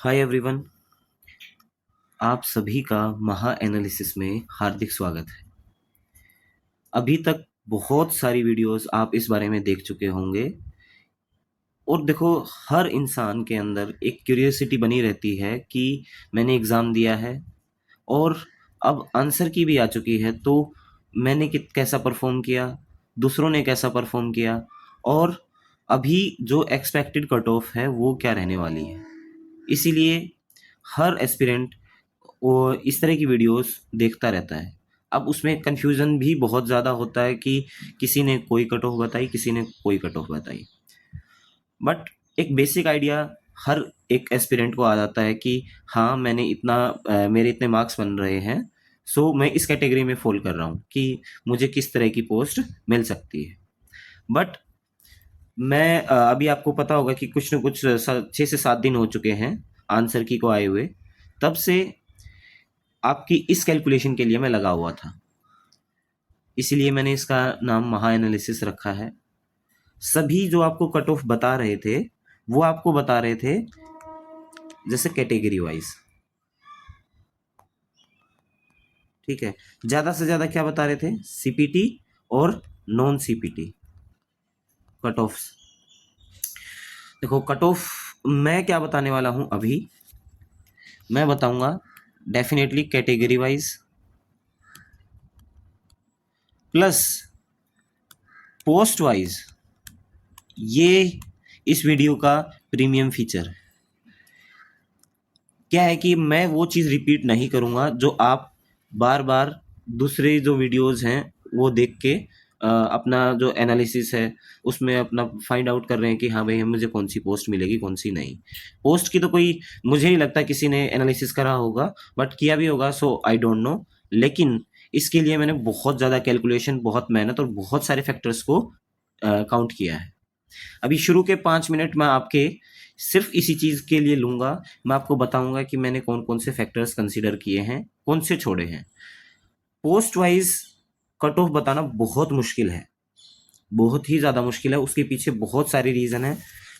Hi everyone, आप सभी का महा एनालिसिस में हार्दिक स्वागत है। अभी तक बहुत सारी वीडियोस आप इस बारे में देख चुके होंगे और देखो, हर इंसान के अंदर एक क्यूरियोसिटी बनी रहती है कि मैंने एग्ज़ाम दिया है और अब आंसर की भी आ चुकी है, तो मैंने कैसा परफॉर्म किया, दूसरों ने कैसा परफॉर्म किया और अभी जो एक्सपेक्टेड कट ऑफ है वो क्या रहने वाली है। इसीलिए हर एस्पिरेंट वो इस तरह की वीडियोस देखता रहता है। अब उसमें कन्फ्यूज़न भी बहुत ज़्यादा होता है कि किसी ने कोई कट ऑफ बताई, किसी ने कोई कट ऑफ बताई। बट एक बेसिक आइडिया हर एक एस्पिरेंट को आ जाता है कि हाँ, मैंने मेरे इतने मार्क्स बन रहे हैं, सो मैं इस कैटेगरी में फॉल कर रहा हूँ कि मुझे किस तरह की पोस्ट मिल सकती है। बट अभी आपको पता होगा कि कुछ न कुछ 6 से 7 दिन हो चुके हैं आंसर की को आए हुए। तब से आपकी इस कैलकुलेशन के लिए मैं लगा हुआ था, इसीलिए मैंने इसका नाम महा एनालिसिस रखा है। सभी जो आपको कट ऑफ बता रहे थे वो आपको बता रहे थे जैसे कैटेगरी वाइज, ठीक है। ज़्यादा से ज़्यादा क्या बता रहे थे? सीपीटी और नॉन सीपीटी कट ऑफ। देखो, कट ऑफ मैं क्या बताने वाला हूं अभी, मैं बताऊंगा definitely category wise plus post wise. ये इस वीडियो का प्रीमियम फीचर है। क्या है कि मैं वो चीज़ रिपीट नहीं करूँगा जो आप बार बार दूसरे जो वीडियोस हैं वो देख के अपना जो एनालिसिस है उसमें अपना फाइंड आउट कर रहे हैं कि हाँ भाई, मुझे कौन सी पोस्ट मिलेगी, कौन सी नहीं। पोस्ट की तो कोई, मुझे नहीं लगता किसी ने एनालिसिस करा होगा, बट किया भी होगा सो आई डोंट नो। लेकिन इसके लिए मैंने बहुत ज़्यादा कैलकुलेशन, बहुत मेहनत और बहुत सारे फैक्टर्स को काउंट किया है। अभी शुरू के 5 मिनट में आपके सिर्फ इसी चीज़ के लिए लूँगा। मैं आपको बताऊँगा कि मैंने कौन-कौन से फैक्टर्स कंसीडर किए हैं, कौन से छोड़े हैं। पोस्ट वाइज़ कट ऑफ बताना बहुत मुश्किल है, बहुत ही ज़्यादा मुश्किल है। उसके पीछे बहुत सारे रीज़न हैं।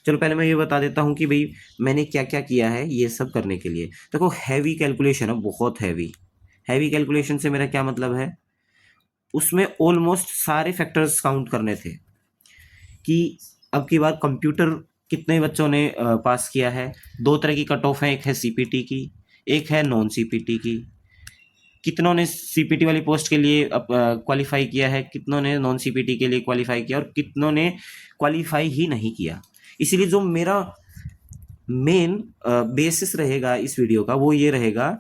चलो पहले मैं ये बता देता हूँ कि भई मैंने क्या-क्या किया है ये सब करने के लिए। देखो, हैवी कैलकुलेशन है, बहुत हैवी। हैवी कैलकुलेशन से मेरा क्या मतलब है? उसमें ऑलमोस्ट सारे फैक्टर्स काउंट करने थे कि अब की बार कंप्यूटर कितने बच्चों ने पास किया है। दो तरह की कट ऑफ है, एक है सीपीटी की, एक है नॉन सीपीटी की। कितनों ने सीपीटी वाली पोस्ट के लिए क्वालिफाई किया है, कितनों ने नॉन सीपीटी के लिए क्वालिफाई किया और कितनों ने क्वालिफाई ही नहीं किया। इसीलिए जो मेरा मेन बेसिस रहेगा इस वीडियो का वो ये रहेगा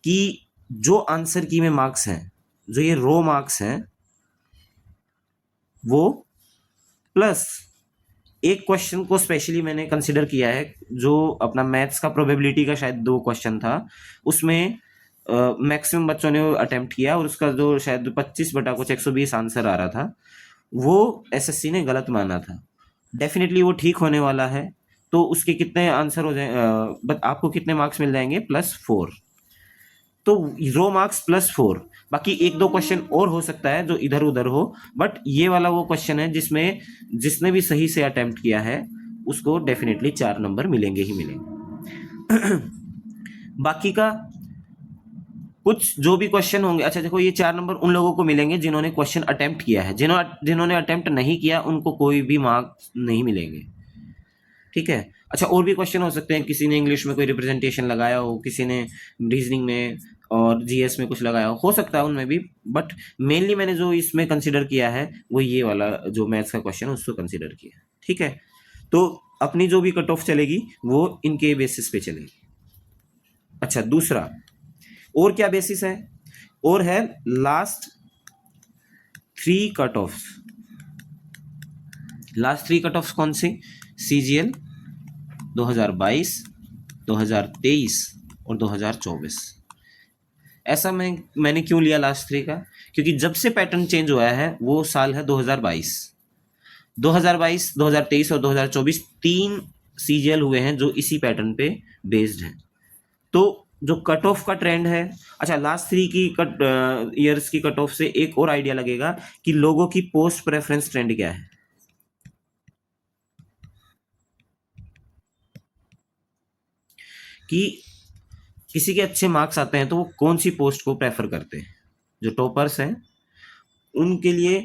कि जो आंसर की में मार्क्स हैं, जो ये रो मार्क्स हैं, वो प्लस एक क्वेश्चन को स्पेशली मैंने कंसिडर किया है जो अपना मैथ्स का प्रोबेबिलिटी का शायद 2 क्वेश्चन था। उसमें मैक्सिमम बच्चों ने अटेम्प्ट किया और उसका जो शायद 25 बटा कुछ 120 आंसर आ रहा था, वो एसएससी ने गलत माना था। डेफिनेटली वो ठीक होने वाला है। तो उसके कितने आंसर हो जाए, बट आपको कितने मार्क्स मिल जाएंगे? +4। तो रो मार्क्स +4। बाकी एक दो क्वेश्चन और हो सकता है जो इधर उधर हो, बट ये वाला वो क्वेश्चन है जिसमें जिसने भी सही से अटेम्प्ट किया है उसको डेफिनेटली 4 नंबर मिलेंगे ही मिलेंगे। बाकी का कुछ जो भी क्वेश्चन होंगे, अच्छा देखो, ये 4 नंबर उन लोगों को मिलेंगे जिन्होंने क्वेश्चन अटेम्प्ट किया है। जिन्होंने अटेम्प्ट नहीं किया उनको कोई भी मार्क्स नहीं मिलेंगे, ठीक है। अच्छा, और भी क्वेश्चन हो सकते हैं, किसी ने इंग्लिश में कोई रिप्रेजेंटेशन लगाया हो, किसी ने रीजनिंग में और जीएस में कुछ लगाया हो सकता है उनमें भी। बट मेनली मैंने जो इसमें कंसिडर किया है वो ये वाला जो मैथ्स का क्वेश्चन है उसको कंसिडर किया, ठीक है। तो अपनी जो भी कट ऑफ चलेगी वो इनके बेसिस पे चलेगी। अच्छा, दूसरा और क्या बेसिस है? और है last 3 cut off. Last 3 cut off कौन से? सीजीएल 2022, 2023 और 2024। ऐसा मैंने क्यों लिया लास्ट 3 का? क्योंकि जब से पैटर्न चेंज हुआ है वो साल है 2022। 2022, 2023 और 2024 3 सीजीएल हुए हैं जो इसी पैटर्न पे बेस्ड हैं। तो जो कट ऑफ का ट्रेंड है, अच्छा लास्ट 3 की ईयर्स की कट ऑफ से एक और आइडिया लगेगा कि लोगों की पोस्ट प्रेफरेंस ट्रेंड क्या है। कि किसी के अच्छे मार्क्स आते हैं तो वो कौन सी पोस्ट को प्रेफर करते हैं। जो टॉपर्स हैं उनके लिए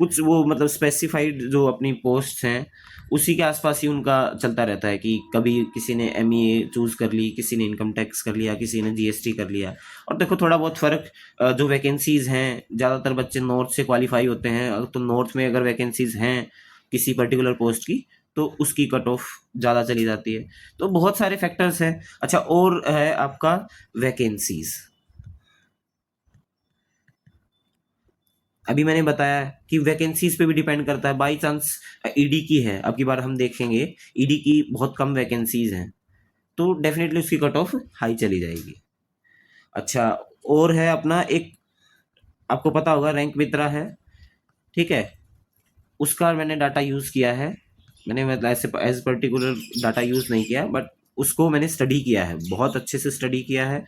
कुछ वो मतलब स्पेसिफाइड जो अपनी पोस्ट हैं उसी के आसपास ही उनका चलता रहता है कि कभी किसी ने एमईए चूज कर ली, किसी ने इनकम टैक्स कर लिया, किसी ने जीएसटी कर लिया। और देखो थोड़ा बहुत फर्क, जो वैकेंसीज हैं ज़्यादातर बच्चे नॉर्थ से क्वालिफाई होते हैं, तो नॉर्थ में अगर वैकेंसीज हैं किसी पर्टिकुलर पोस्ट की तो उसकी कट ऑफ ज़्यादा चली जाती है। तो बहुत सारे फैक्टर्स हैं। अच्छा, और है आपका वैकेंसीज। अभी मैंने बताया कि वैकेंसीज पे भी डिपेंड करता है। बाई चांस ईडी की है, अब की बार हम देखेंगे ईडी की बहुत कम वैकेंसीज हैं तो डेफिनेटली उसकी कट ऑफ हाई चली जाएगी। अच्छा, और है अपना एक, आपको पता होगा रैंक मित्रा है, ठीक है, उसका मैंने डाटा यूज़ किया है। मैंने मतलब ऐसे एज पर्टिकुलर डाटा यूज़ नहीं किया, बट उसको मैंने स्टडी किया है, बहुत अच्छे से स्टडी किया है।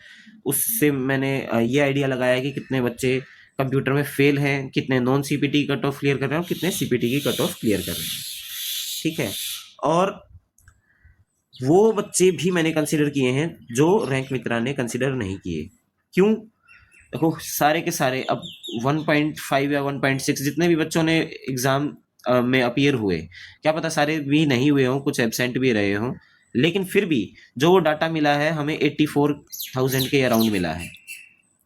उससे मैंने ये आइडिया लगाया है कि कितने बच्चे कंप्यूटर में फेल हैं, कितने non CPT cut off clear कर रहे हैं और कितने सीपीटी की कट ऑफ क्लियर कर रहे हैं, ठीक है। और वो बच्चे भी मैंने कंसिडर किए हैं जो रैंक मित्रा ने कंसिडर नहीं किए। क्यों? देखो सारे के सारे अब 1.5 या 1.6 जितने भी बच्चों ने एग्ज़ाम में अपीयर हुए, क्या पता सारे भी नहीं हुए हों, कुछ एब्सेंट भी रहे हों, लेकिन फिर भी जो वो डाटा मिला है हमें 84,000 के अराउंड मिला है।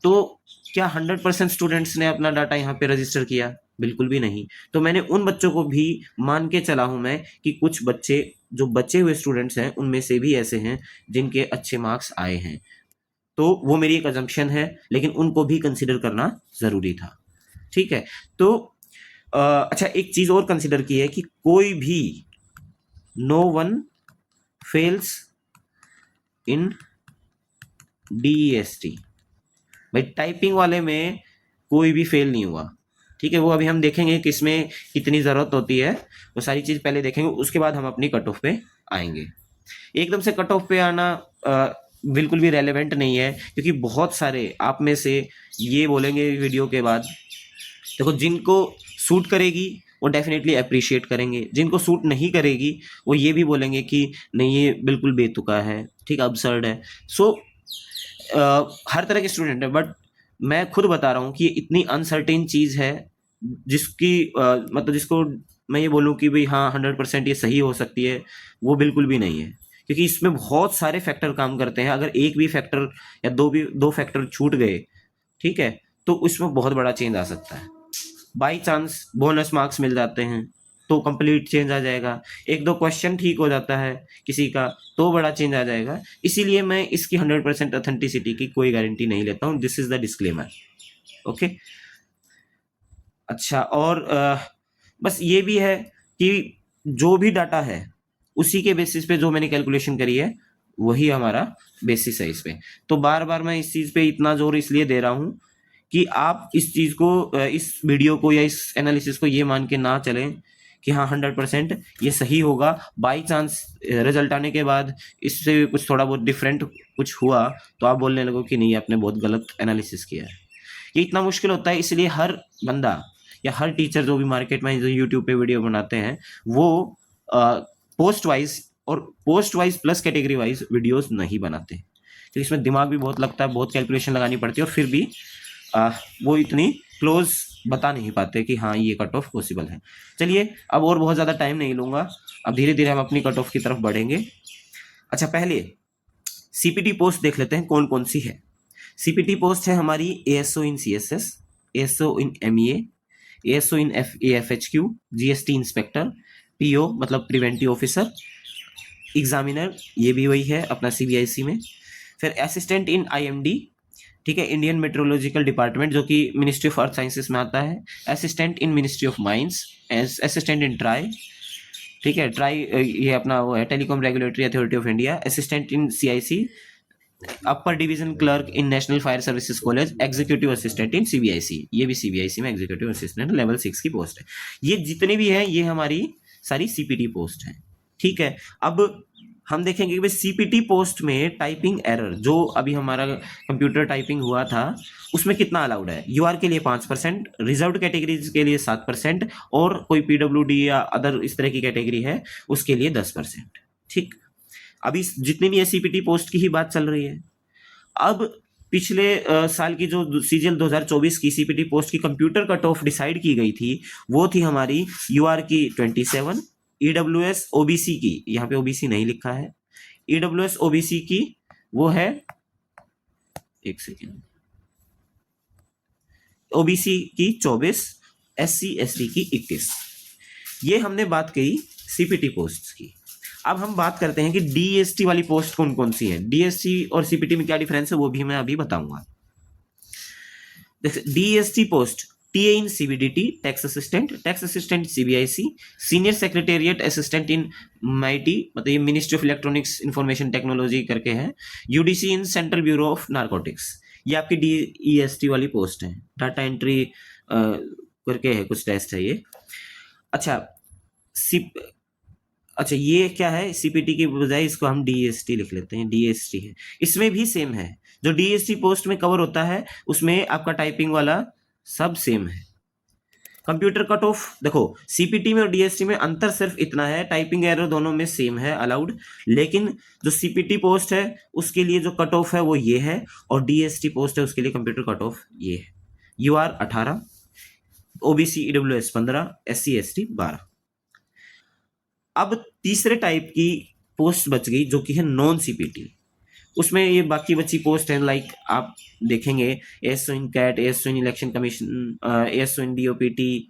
तो क्या 100% स्टूडेंट्स ने अपना डाटा यहाँ पे रजिस्टर किया? बिल्कुल भी नहीं। तो मैंने उन बच्चों को भी मान के चला हूँ मैं कि कुछ बच्चे जो बचे हुए स्टूडेंट्स हैं उनमें से भी ऐसे हैं जिनके अच्छे मार्क्स आए हैं। तो वो मेरी एक अजम्पशन है, लेकिन उनको भी कंसिडर करना ज़रूरी था, ठीक है। तो अच्छा, एक चीज़ और कंसिडर की है कि कोई भी नो वन फेल्स इन डीईएसटी। भाई टाइपिंग वाले में कोई भी फेल नहीं हुआ, ठीक है। वो अभी हम देखेंगे कि इसमें कितनी ज़रूरत होती है, वो सारी चीज़ पहले देखेंगे, उसके बाद हम अपनी कट ऑफ पे आएंगे। एकदम से कट ऑफ पे आना बिल्कुल भी रेलेवेंट नहीं है, क्योंकि बहुत सारे आप में से ये बोलेंगे वीडियो के बाद, देखो जिनको सूट करेगी वो डेफिनेटली अप्रिशिएट करेंगे, जिनको सूट नहीं करेगी वो ये भी बोलेंगे कि नहीं ये बिल्कुल बेतुका है, ठीक, अब्सर्ड है। सो हर तरह के स्टूडेंट है, बट मैं खुद बता रहा हूँ कि ये इतनी अनसर्टेन चीज़ है जिसकी मतलब जिसको मैं ये बोलूँ कि भाई हाँ 100% ये सही हो सकती है, वो बिल्कुल भी नहीं है। क्योंकि इसमें बहुत सारे फैक्टर काम करते हैं, अगर एक भी फैक्टर या दो फैक्टर छूट गए, ठीक है, तो उसमें बहुत बड़ा चेंज आ सकता है। बाई चांस बोनस मार्क्स मिल जाते हैं तो कंप्लीट चेंज आ जाएगा, एक दो क्वेश्चन ठीक हो जाता है किसी का तो बड़ा चेंज आ जाएगा। इसीलिए मैं इसकी 100% ऑथेंटिसिटी की कोई गारंटी नहीं लेता हूँ। This is the disclaimer, okay. अच्छा, और बस ये भी है कि जो भी डाटा है उसी के बेसिस पे जो मैंने कैलकुलेशन करी है वही हमारा बेसिस है इस पे। तो बार बार मैं इस चीज़ पे इतना जोर इसलिए दे रहा हूँ कि आप इस चीज़ को, इस वीडियो को या इस एनालिसिस को ये मान के ना चलें कि हाँ 100% ये सही होगा। बाई चांस रिजल्ट आने के बाद इससे कुछ थोड़ा बहुत डिफरेंट कुछ हुआ तो आप बोलने लगो कि नहीं आपने बहुत गलत एनालिसिस किया है। ये इतना मुश्किल होता है, इसलिए हर बंदा या हर टीचर जो भी मार्केट में जो यूट्यूब पे वीडियो बनाते हैं वो पोस्ट वाइज और post wise plus category wise videos नहीं बनाते, क्योंकि इसमें दिमाग भी बहुत लगता है, बहुत कैलकुलेशन लगानी पड़ती है और फिर भी वो इतनी क्लोज बता नहीं पाते कि हाँ ये कट ऑफ पॉसिबल है। चलिए अब और बहुत ज़्यादा टाइम नहीं लूँगा, अब धीरे धीरे हम अपनी कट ऑफ की तरफ बढ़ेंगे। अच्छा, पहले सीपीटी पोस्ट देख लेते हैं कौन कौन सी है। सीपीटी पोस्ट है हमारी एएसओ इन सीएसएस, एएसओ इन एमईए, एएसओ इन एएफएचक्यू, जीएसटी इंस्पेक्टर, पीओ मतलब प्रिवेंटिव ऑफिसर, एग्जामिनर ये भी वही है अपना सीबीआईसी में, फिर असिस्टेंट इन आईएमडी, ठीक है, इंडियन मेट्रोलॉजिकल डिपार्टमेंट जो कि मिनिस्ट्री ऑफ अर्थ साइंसेस में आता है, assistant in ministry of mines, assistant in try, ठीक है, ट्राई ये अपना वो है telecom regulatory authority of India, assistant in CIC, upper division clerk in national fire services college, executive assistant in CBIC, ये भी सीबीआईसी में एग्जीक्यूटिव असिस्टेंट लेवल 6 की पोस्ट है। ये जितने भी हैं ये हमारी सारी सीपीटी पोस्ट हैं, ठीक है। अब हम देखेंगे कि भाई सीपीटी पोस्ट में टाइपिंग एरर जो अभी हमारा कंप्यूटर टाइपिंग हुआ था उसमें कितना अलाउड है। यूआर के लिए 5%, रिजर्व्ड कैटेगरीज के लिए 7% और कोई पीडब्ल्यूडी या अदर इस तरह की कैटेगरी है उसके लिए 10%, ठीक। अभी जितनी भी सीपीटी पोस्ट की ही बात चल रही है। अब पिछले साल की जो सीजीएल 2024 की सीपीटी पोस्ट की कंप्यूटर कट ऑफ डिसाइड की गई थी, वो थी हमारी यूआर की 27, ईडब्ल्यूएस ओबीसी की, यहाँ पे ओबीसी नहीं लिखा है, ईडब्ल्यूएस ओबीसी की वो है, एक सेकेंड, ओबीसी की 24, एससी एसटी की 21। ये हमने बात कही सीपीटी पोस्ट की। अब हम बात करते हैं कि डीएसटी वाली पोस्ट कौन कौन सी है। डीएसटी और सीपीटी में क्या डिफरेंस है वो भी मैं अभी बताऊंगा। DST post, TA in CBDT, tax assistant CBIC, senior secretariat assistant in MeitY, मतलब ये ministry of electronics information technology करके है, UDC in central bureau of narcotics. ये आपकी डीईएसटी वाली पोस्ट है। डाटा एंट्री करके है, कुछ टेस्ट है ये। अच्छा ये क्या है, सीपीटी के बजाय इसको हम डीएसटी लिख लेते हैं, डीएसटी है। इसमें भी सेम है, जो डीएसटी पोस्ट में कवर होता है उसमें आपका टाइपिंग वाला सब सेम है। कंप्यूटर कट ऑफ, देखो सीपीटी में और डीएसटी में अंतर सिर्फ इतना है, टाइपिंग एरर दोनों में सेम है अलाउड, लेकिन जो सीपीटी पोस्ट है उसके लिए जो कट ऑफ है वो ये है, और डीएसटी पोस्ट है उसके लिए कंप्यूटर कट ऑफ ये है, UR 18, OBC EWS 15, SC ST 12। अब तीसरे टाइप की पोस्ट बच गई जो कि है नॉन सीपीटी। उसमें ये बाकी बची पोस्ट है, लाइक आप देखेंगे ASO in CAT, ASO in election commission, ASO in DOPT,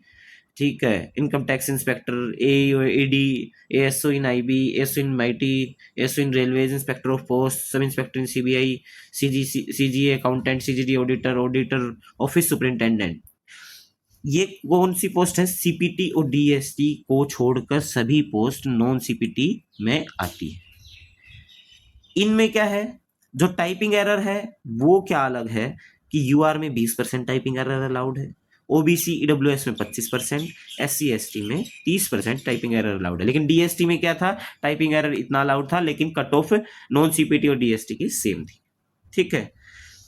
ठीक है, income tax inspector, AD, ASO in IB, ASO in MeitY, ASO in railways, inspector of post, sub inspector in CBI, CGA accountant, CGD auditor, auditor office superintendent. ये कौन सी post है, CPT और DST को छोड़कर सभी पोस्ट नॉन सीपीटी में आती है। इनमें क्या है, जो टाइपिंग एरर है वो क्या अलग है कि यूआर में 20% टाइपिंग एरर अलाउड है, ओबीसी ईडब्ल्यूएस में 25%, एससी एसटी में 30% टाइपिंग एरर अलाउड है। लेकिन डीएसटी में क्या था, टाइपिंग एरर इतना अलाउड था, लेकिन कट ऑफ नॉन सीपीटी और डीएसटी की सेम थी। ठीक है,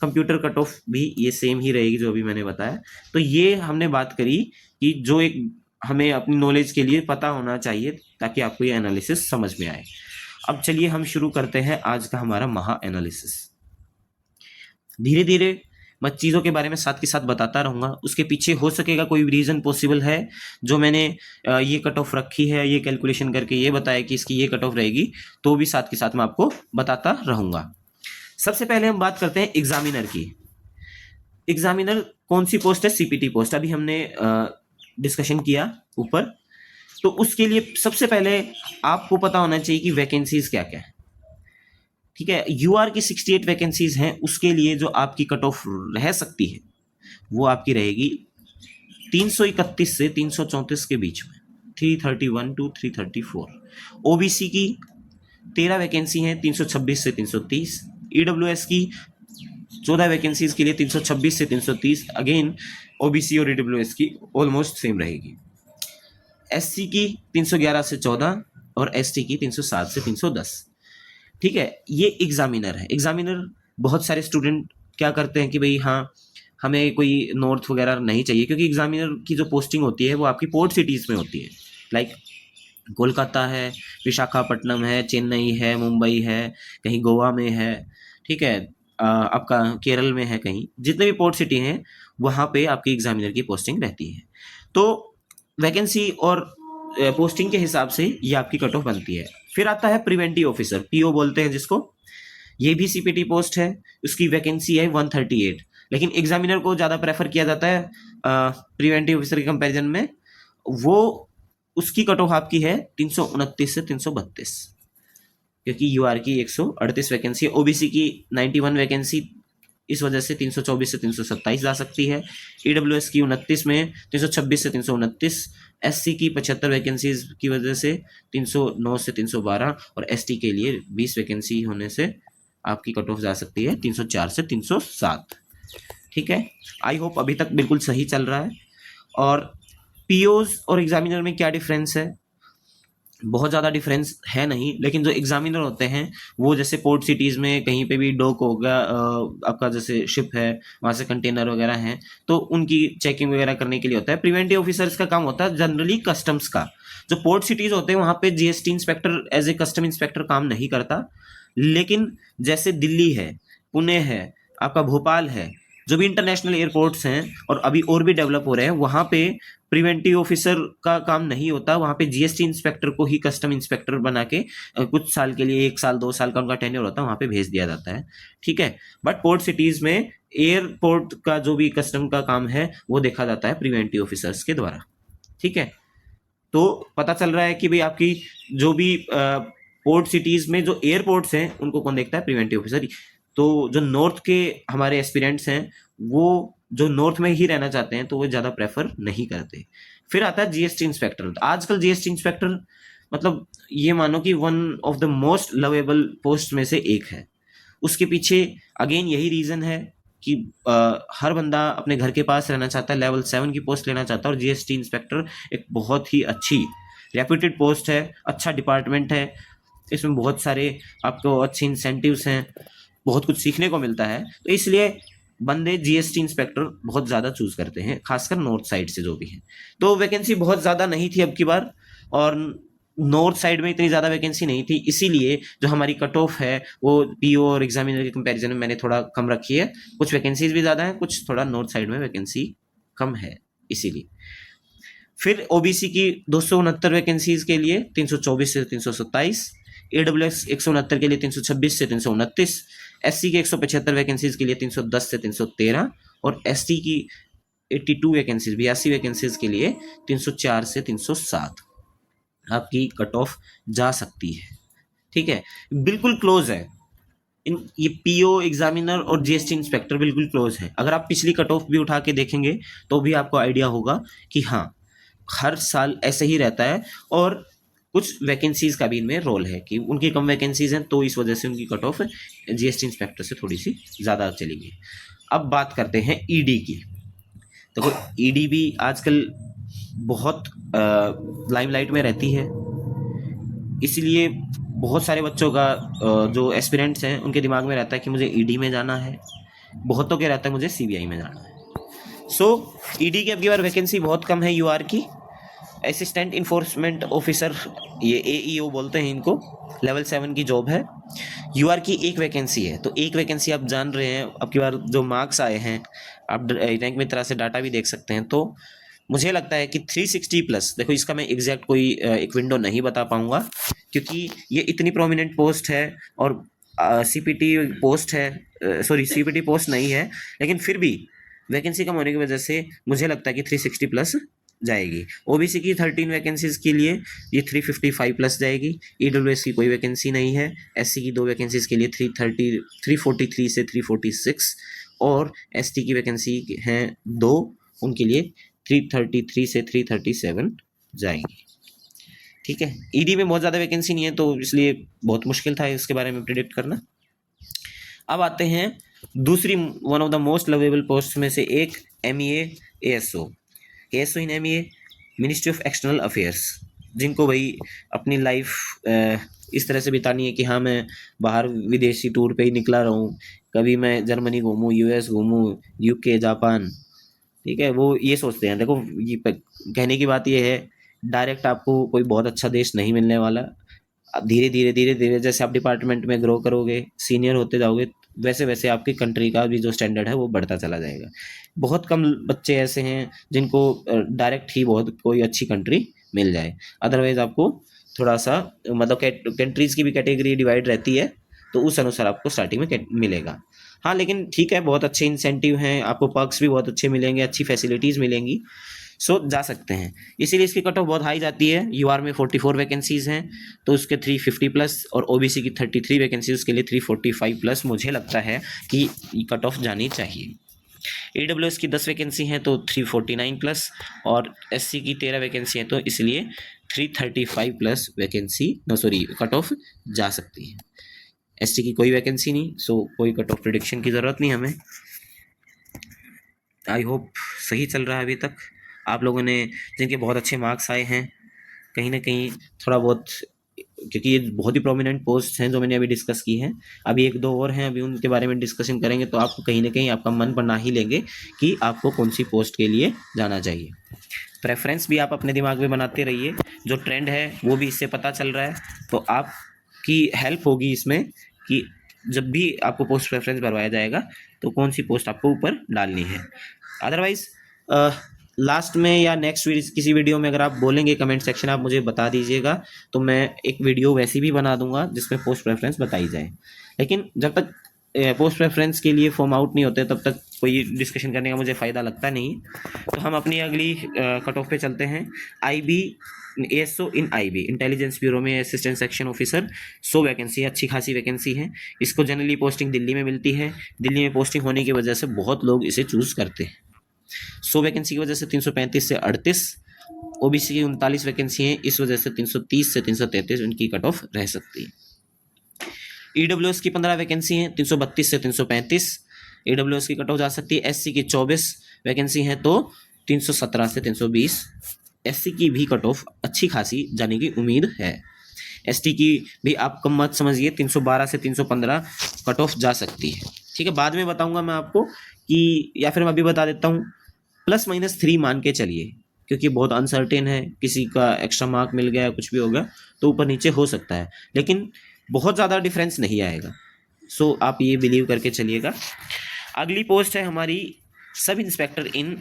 कंप्यूटर कट ऑफ भी ये सेम ही रहेगी जो अभी मैंने बताया। तो ये हमने बात करी कि जो एक हमें अपनी नॉलेज के लिए पता होना चाहिए ताकि आपको ये एनालिसिस समझ में आए। अब चलिए हम शुरू करते हैं आज का हमारा महा एनालिसिस। धीरे धीरे मैं चीज़ों के बारे में साथ के साथ बताता रहूँगा, उसके पीछे हो सकेगा कोई रीज़न पॉसिबल है जो मैंने ये कट ऑफ रखी है, ये कैलकुलेशन करके ये बताया कि इसकी ये कट ऑफ रहेगी, तो भी साथ के साथ मैं आपको बताता रहूँगा। सबसे पहले हम बात करते हैं एग्जामिनर की। एग्जामिनर कौन सी पोस्ट है, सीपीटी पोस्ट, अभी हमने डिस्कशन किया ऊपर। तो उसके लिए सबसे पहले आपको पता होना चाहिए कि वैकेंसीज क्या क्या है। ठीक है, यूआर की 68 वैकेंसीज हैं, उसके लिए जो आपकी कट ऑफ रह सकती है वो आपकी रहेगी 331 से 334 के बीच में, 331 to 334। ओबीसी की 13 वैकेंसी हैं, 326 से 330। ईडब्ल्यूएस की 14 वैकेंसीज के लिए 326 से 330। अगेन ओबीसी और ईडब्ल्यूएस की ऑलमोस्ट सेम रहेगी। एससी की 311 से 14 और एसटी की 307 से 310। ठीक है, ये एग्जामिनर है। एग्जामिनर बहुत सारे स्टूडेंट क्या करते हैं कि भाई हाँ हमें कोई नॉर्थ वगैरह नहीं चाहिए, क्योंकि एग्जामिनर की जो पोस्टिंग होती है वो आपकी पोर्ट सिटीज़ में होती है, लाइक कोलकाता है, विशाखापट्टनम है, चेन्नई है, मुंबई है, कहीं गोवा में है, ठीक है, आपका केरल में है, कहीं जितने भी पोर्ट सिटी हैं वहाँ पे आपकी एग्जामिनर की पोस्टिंग रहती है। तो वैकेंसी और पोस्टिंग के हिसाब से ये आपकी कट ऑफ बनती है। फिर आता है प्रिवेंटिव ऑफिसर, पीओ बोलते हैं जिसको, ये भी सीपीटी पोस्ट है, उसकी वैकेंसी है 138, लेकिन एग्जामिनर को ज़्यादा प्रेफर किया जाता है प्रिवेंटिव ऑफिसर के कंपैरिजन में। वो उसकी कट ऑफ आपकी है 329 से 332, क्योंकि यूआर की 138 वैकेंसी है, ओबीसी की 91 वैकेंसी, इस वजह से 324 से 327 जा सकती है। ईडब्ल्यूएस की 29 में 326 से 329, एससी की 75 वैकेंसीज की वजह से 309 से 312, और एसटी के लिए 20 वैकेंसी होने से आपकी कट ऑफ जा सकती है 304 से 307। ठीक है, आई होप अभी तक बिल्कुल सही चल रहा है। और पीओज और एग्जामिनर में क्या डिफरेंस है, बहुत ज़्यादा डिफरेंस है नहीं, लेकिन जो एग्जामिनर होते हैं वो जैसे पोर्ट सिटीज़ में कहीं पे भी डॉक होगा, आपका जैसे शिप है वहाँ से कंटेनर वगैरह हैं, तो उनकी चेकिंग वगैरह करने के लिए होता है। प्रिवेंटिव ऑफिसर्स का काम होता है जनरली कस्टम्स का, जो पोर्ट सिटीज होते हैं वहां पे GST inspector as a custom inspector काम नहीं करता, लेकिन जैसे दिल्ली है, पुणे है, आपका भोपाल है, जो भी इंटरनेशनल एयरपोर्ट्स हैं और अभी और भी डेवलप हो रहे हैं, वहां पे प्रिवेंटिव ऑफिसर का काम नहीं होता, वहां पे जीएसटी इंस्पेक्टर को ही कस्टम इंस्पेक्टर बना के कुछ साल के लिए, 1 साल 2 साल का उनका टेन्योर होता है, वहां पे भेज दिया जाता है, ठीक है। बट पोर्ट सिटीज में एयरपोर्ट का जो भी कस्टम का काम है वो देखा जाता है प्रिवेंटिव ऑफिसर्स के द्वारा, ठीक है। तो पता चल रहा है कि भाई आपकी जो भी पोर्ट सिटीज में जो एयरपोर्ट्स हैं उनको कौन देखता है, प्रिवेंटिव ऑफिसर। तो जो नॉर्थ के हमारे एस्पिरेंट्स हैं वो जो नॉर्थ में ही रहना चाहते हैं तो वो ज़्यादा प्रेफर नहीं करते। फिर आता है जीएसटी इंस्पेक्टर। आजकल जीएसटी इंस्पेक्टर मतलब ये मानो कि one of the most lovable post में से एक है। उसके पीछे अगेन यही रीज़न है कि हर बंदा अपने घर के पास रहना चाहता है, लेवल 7 की पोस्ट लेना चाहता है, और जीएसटी इंस्पेक्टर एक बहुत ही अच्छी रेप्यूटेड पोस्ट है, अच्छा डिपार्टमेंट है, इसमें बहुत सारे आपको अच्छे इंसेंटिव्स हैं, बहुत कुछ सीखने को मिलता है। तो इसलिए बंदे जीएसटी इंस्पेक्टर बहुत ज़्यादा चूज करते हैं, खासकर नॉर्थ साइड से जो भी है। तो वैकेंसी बहुत ज़्यादा नहीं थी अब की बार, और नॉर्थ साइड में इतनी ज़्यादा वैकेंसी नहीं थी, इसीलिए जो हमारी कट ऑफ है वो पीओ और एग्जामिनर के कंपैरिजन में मैंने थोड़ा कम रखी है। कुछ वैकेंसीज भी ज़्यादा है, कुछ थोड़ा नॉर्थ साइड में वैकेंसी कम है, इसीलिए। फिर ओबीसी की 269 वैकेंसीज के लिए 324 से 327, एडब्ल्यूएस 169 के लिए 326 से 329, एससी के 175 वैकेंसीज के लिए 310 से 313, और एसटी की 82 वैकेंसीज 82 वैकेंसीज के लिए 304 से 307 आपकी कट ऑफ जा सकती है, ठीक है। बिल्कुल क्लोज है ये पीओ एग्जामिनर और जीएसटी इंस्पेक्टर बिल्कुल क्लोज है। अगर आप पिछली कट ऑफ भी उठा के देखेंगे तो भी आपको आइडिया होगा कि हाँ हर साल ऐसे ही रहता है, और कुछ वैकेंसीज का भी इनमें रोल है कि उनकी कम वैकेंसीज हैं तो इस वजह से उनकी कट ऑफ जीएसटी इंस्पेक्टर से थोड़ी सी ज़्यादा चलेगी। अब बात करते हैं ईडी की। देखो ईडी भी आजकल बहुत लाइमलाइट में रहती है, इसलिए बहुत सारे बच्चों का जो एस्पिरेंट्स हैं उनके दिमाग में रहता है कि मुझे ईडी में जाना है, बहुतों के रहता है मुझे सीबीआई में जाना है। सो ईडी की अब की बार वैकेंसी बहुत कम है यूआर की। असिस्टेंट इन्फोर्समेंट ऑफिसर, ये एईओ बोलते हैं इनको, लेवल 7 की जॉब है। यूआर की एक वैकेंसी है, तो एक वैकेंसी आप जान रहे हैं अब की बार जो मार्क्स आए हैं, आप रैंक में तरह से डाटा भी देख सकते हैं। तो मुझे लगता है कि 360 प्लस, देखो इसका मैं एग्जैक्ट कोई एक विंडो नहीं बता पाऊंगा क्योंकि ये इतनी प्रोमिनेंट पोस्ट है और सीपीटी पोस्ट है, सॉरी सीपीटी पोस्ट नहीं है, लेकिन फिर भी वैकेंसी कम होने की वजह से मुझे लगता है कि 360 प्लस जाएगी। ओबीसी की 13 वैकेंसीज के लिए ये 355 प्लस जाएगी। ईडब्ल्यूएस की कोई वैकेंसी नहीं है। एससी की 2 वैकेंसीज के लिए 343 से 346, और एसटी की वैकेंसी हैं 2, उनके लिए 333 से 337 जाएंगी, ठीक है। ईडी में बहुत ज़्यादा वैकेंसी नहीं है तो इसलिए बहुत मुश्किल था इसके बारे में प्रिडिक्ट करना। अब आते हैं दूसरी one of the most lovable post में से एक, MEA ASO in MEA, ministry of external affairs, जिनको भाई अपनी लाइफ इस तरह से बितानी है कि हाँ मैं बाहर विदेशी टूर पे ही निकला रहूँ, कभी मैं जर्मनी घूमूँ, यूएस घूमूँ, यूके, जापान, ठीक है। वो ये सोचते हैं। देखो ये कहने की बात ये है, डायरेक्ट आपको कोई बहुत अच्छा देश नहीं मिलने वाला। धीरे धीरे धीरे धीरे जैसे आप डिपार्टमेंट में ग्रो करोगे, सीनियर होते जाओगे, वैसे वैसे आपकी कंट्री का भी जो स्टैंडर्ड है वो बढ़ता चला जाएगा। बहुत कम बच्चे ऐसे हैं जिनको डायरेक्ट ही बहुत कोई अच्छी कंट्री मिल जाए, अदरवाइज आपको थोड़ा सा मतलब कंट्रीज़ की भी कैटेगरी डिवाइड रहती है, तो उस अनुसार आपको स्टार्टिंग में मिलेगा। हाँ लेकिन ठीक है, बहुत अच्छे इंसेंटिव हैं, आपको पर्क्स भी बहुत अच्छे मिलेंगे, अच्छी फैसिलिटीज़ मिलेंगी, सो जा सकते हैं। इसीलिए इसकी कट ऑफ बहुत हाई जाती है। यूआर में 44 वैकेंसीज़ हैं तो उसके 350 प्लस, और ओबीसी की 33 वैकेंसीज उसके लिए 345 प्लस मुझे लगता है कि कट ऑफ जानी चाहिए। ईडब्ल्यूएस की 10 वैकेंसी हैं तो 349 प्लस, और एससी की 13 वैकेंसी हैं तो इसलिए 335 प्लस वैकेंसी कट ऑफ जा सकती है। एसटी की कोई वैकेंसी नहीं, सो कोई कट ऑफ प्रिडिक्शन की ज़रूरत नहीं हमें। आई होप सही चल रहा है अभी तक। आप लोगों ने जिनके बहुत अच्छे मार्क्स आए हैं, कहीं ना कहीं थोड़ा बहुत क्योंकि ये बहुत ही प्रोमिनेंट पोस्ट हैं जो मैंने अभी डिस्कस की हैं। अभी एक दो और हैं, अभी उनके बारे में डिस्कशन करेंगे, तो आप कहीं ना कहीं आपका मन बना ही लेंगे कि आपको कौन सी पोस्ट के लिए जाना चाहिए। प्रेफरेंस भी आप अपने दिमाग में बनाते रहिए, जो ट्रेंड है वो भी इससे पता चल रहा है, तो आपकी हेल्प होगी इसमें कि जब भी आपको पोस्ट प्रेफरेंस भरवाया जाएगा तो कौन सी पोस्ट आपको ऊपर डालनी है। अदरवाइज लास्ट में या नेक्स्ट किसी वीडियो में अगर आप बोलेंगे कमेंट सेक्शन, आप मुझे बता दीजिएगा, तो मैं एक वीडियो वैसी भी बना दूंगा जिसमें पोस्ट प्रेफरेंस बताई जाए। लेकिन जब तक पोस्ट प्रेफरेंस के लिए फॉर्म आउट नहीं होते तब तक कोई डिस्कशन करने का मुझे फ़ायदा लगता नहीं। तो हम अपनी अगली कट ऑफ पे चलते हैं। IB ASO इन IB इंटेलिजेंस ब्यूरो में असिस्टेंट सेक्शन ऑफिसर 100 वैकेंसी है, अच्छी खासी वैकेंसी है। इसको जनरली पोस्टिंग दिल्ली में मिलती है। दिल्ली में पोस्टिंग होने की वजह से बहुत लोग इसे चूज़ करते हैं। 100 वैकेंसी की वजह से 335 से 38, OBC की 39 वैकेंसी है, इस वजह से 330 से 333 उनकी कट ऑफ रह सकती है। EWS की 15 वैकेंसी हैं, 332 से 335 EWS की कट ऑफ जा सकती है। SC की 24 वैकेंसी हैं तो 317 से 320 SC की भी कट ऑफ अच्छी खासी जाने की उम्मीद है। ST की भी आप कम मत समझिए, 312 से 315 कट ऑफ जा सकती है। ठीक है, बाद में बताऊंगा मैं आपको कि, या फिर मैं अभी बता देता हूँ, +-3 मान के चलिए, क्योंकि बहुत अनसर्टेन है, किसी का एक्स्ट्रा मार्क मिल गया, कुछ भी होगा तो ऊपर नीचे हो सकता है, लेकिन बहुत ज़्यादा डिफरेंस नहीं आएगा। सो आप ये बिलीव करके चलिएगा। अगली पोस्ट है हमारी सब इंस्पेक्टर इन